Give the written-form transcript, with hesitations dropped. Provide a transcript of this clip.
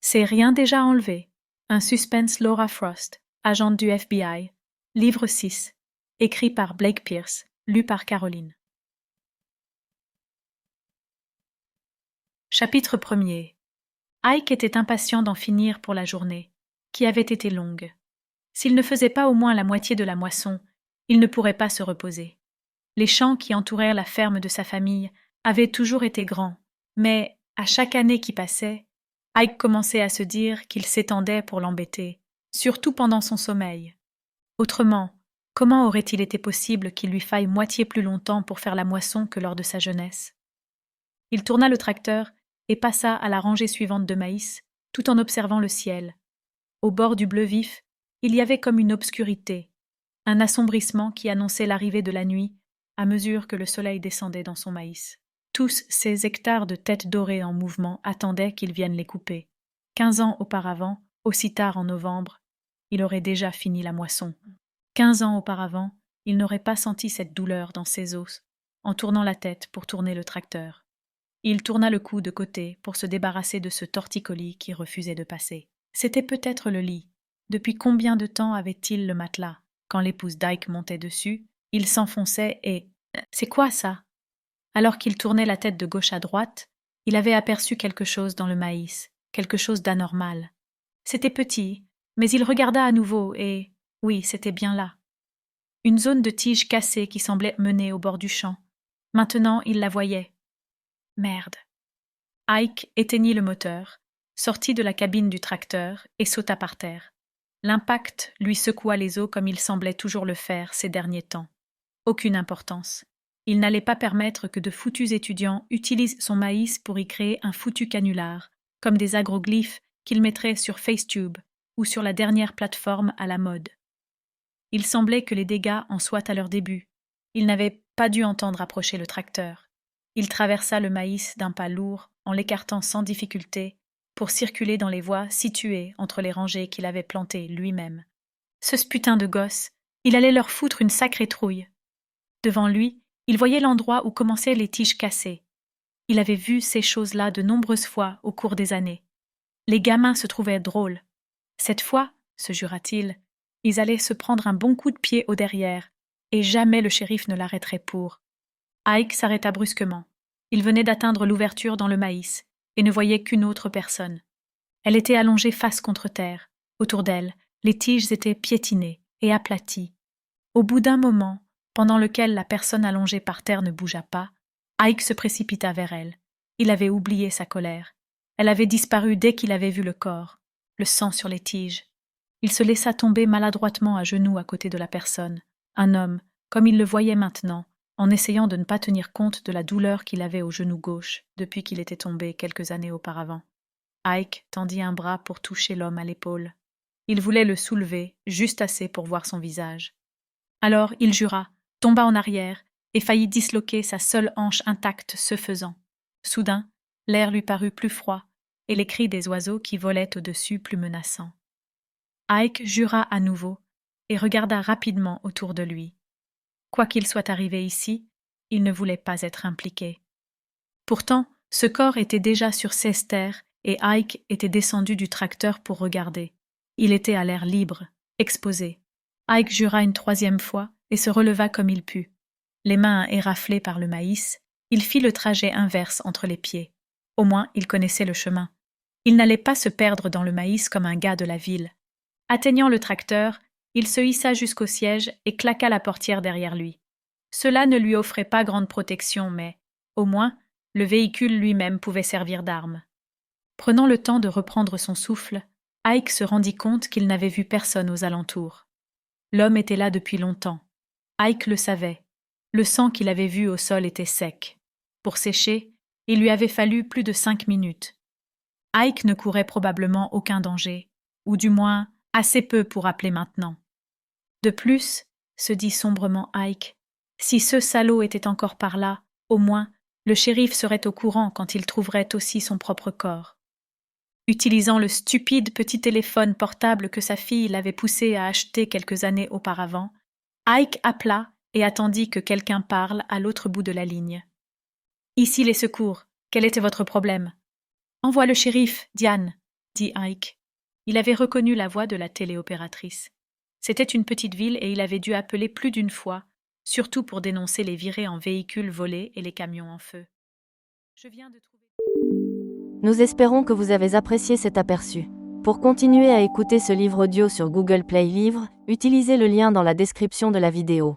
C'est rien déjà enlevé. Un suspense Laura Frost, agente du FBI. Livre 6. Écrit par Blake Pierce. Lu par Caroline. Chapitre 1er. Ike était impatient d'en finir pour la journée, qui avait été longue. S'il ne faisait pas au moins la moitié de la moisson, il ne pourrait pas se reposer. Les champs qui entourèrent la ferme de sa famille avaient toujours été grands, mais, à chaque année qui passait, Ike commençait à se dire qu'il s'étendait pour l'embêter, surtout pendant son sommeil. Autrement, comment aurait-il été possible qu'il lui faille moitié plus longtemps pour faire la moisson que lors de sa jeunesse? Il tourna le tracteur et passa à la rangée suivante de maïs, tout en observant le ciel. Au bord du bleu vif, il y avait comme une obscurité, un assombrissement qui annonçait l'arrivée de la nuit à mesure que le soleil descendait dans son maïs. Tous ces hectares de têtes dorées en mouvement attendaient qu'il vienne les couper. 15 ans auparavant, aussi tard en novembre, il aurait déjà fini la moisson. 15 ans auparavant, il n'aurait pas senti cette douleur dans ses os, en tournant la tête pour tourner le tracteur. Il tourna le cou de côté pour se débarrasser de ce torticolis qui refusait de passer. C'était peut-être le lit. Depuis combien de temps avait-il le matelas? Quand l'épouse d'Ike montait dessus, il s'enfonçait et « C'est quoi ça ?» Alors qu'il tournait la tête de gauche à droite, il avait aperçu quelque chose dans le maïs, quelque chose d'anormal. C'était petit, mais il regarda à nouveau et, oui, c'était bien là. Une zone de tige cassée qui semblait mener au bord du champ. Maintenant, il la voyait. Merde. Ike éteignit le moteur, sortit de la cabine du tracteur et sauta par terre. L'impact lui secoua les os comme il semblait toujours le faire ces derniers temps. Aucune importance. Il n'allait pas permettre que de foutus étudiants utilisent son maïs pour y créer un foutu canular, comme des agroglyphes qu'ils mettraient sur FaceTube ou sur la dernière plateforme à la mode. Il semblait que les dégâts en soient à leur début. Il n'avait pas dû entendre approcher le tracteur. Il traversa le maïs d'un pas lourd en l'écartant sans difficulté pour circuler dans les voies situées entre les rangées qu'il avait plantées lui-même. Ce putain de gosse, il allait leur foutre une sacrée trouille. Devant lui, il voyait l'endroit où commençaient les tiges cassées. Il avait vu ces choses-là de nombreuses fois au cours des années. Les gamins se trouvaient drôles. Cette fois, se jura-t-il, ils allaient se prendre un bon coup de pied au derrière, et jamais le shérif ne l'arrêterait pour. Ike s'arrêta brusquement. Il venait d'atteindre l'ouverture dans le maïs, et ne voyait qu'une autre personne. Elle était allongée face contre terre. Autour d'elle, les tiges étaient piétinées et aplaties. Au bout d'un moment, pendant lequel la personne allongée par terre ne bougea pas, Ike se précipita vers elle. Il avait oublié sa colère. Elle avait disparu dès qu'il avait vu le corps, le sang sur les tiges. Il se laissa tomber maladroitement à genoux à côté de la personne, un homme, comme il le voyait maintenant, en essayant de ne pas tenir compte de la douleur qu'il avait au genou gauche depuis qu'il était tombé quelques années auparavant. Ike tendit un bras pour toucher l'homme à l'épaule. Il voulait le soulever, juste assez pour voir son visage. Alors il jura, tomba en arrière et faillit disloquer sa seule hanche intacte ce faisant. Soudain, l'air lui parut plus froid et les cris des oiseaux qui volaient au-dessus plus menaçants. Ike jura à nouveau et regarda rapidement autour de lui. Quoi qu'il soit arrivé ici, il ne voulait pas être impliqué. Pourtant, ce corps était déjà sur 16 terres et Ike était descendu du tracteur pour regarder. Il était à l'air libre, exposé. Ike jura une 3e fois et se releva comme il put. Les mains éraflées par le maïs, il fit le trajet inverse entre les pieds. Au moins, il connaissait le chemin. Il n'allait pas se perdre dans le maïs comme un gars de la ville. Atteignant le tracteur, il se hissa jusqu'au siège et claqua la portière derrière lui. Cela ne lui offrait pas grande protection, mais, au moins, le véhicule lui-même pouvait servir d'arme. Prenant le temps de reprendre son souffle, Ike se rendit compte qu'il n'avait vu personne aux alentours. L'homme était là depuis longtemps. Ike le savait. Le sang qu'il avait vu au sol était sec. Pour sécher, il lui avait fallu plus de 5 minutes. Ike ne courait probablement aucun danger, ou du moins assez peu pour appeler maintenant. De plus, se dit sombrement Ike, si ce salaud était encore par là, au moins, le shérif serait au courant quand il trouverait aussi son propre corps. Utilisant le stupide petit téléphone portable que sa fille l'avait poussé à acheter quelques années auparavant, Ike appela et attendit que quelqu'un parle à l'autre bout de la ligne. « Ici les secours. Quel était votre problème ?»« Envoie le shérif, Diane. » dit Ike. Il avait reconnu la voix de la téléopératrice. C'était une petite ville et il avait dû appeler plus d'une fois, surtout pour dénoncer les virées en véhicules volés et les camions en feu. Je viens de trouver... Nous espérons que vous avez apprécié cet aperçu. Pour continuer à écouter ce livre audio sur Google Play Livres, utilisez le lien dans la description de la vidéo.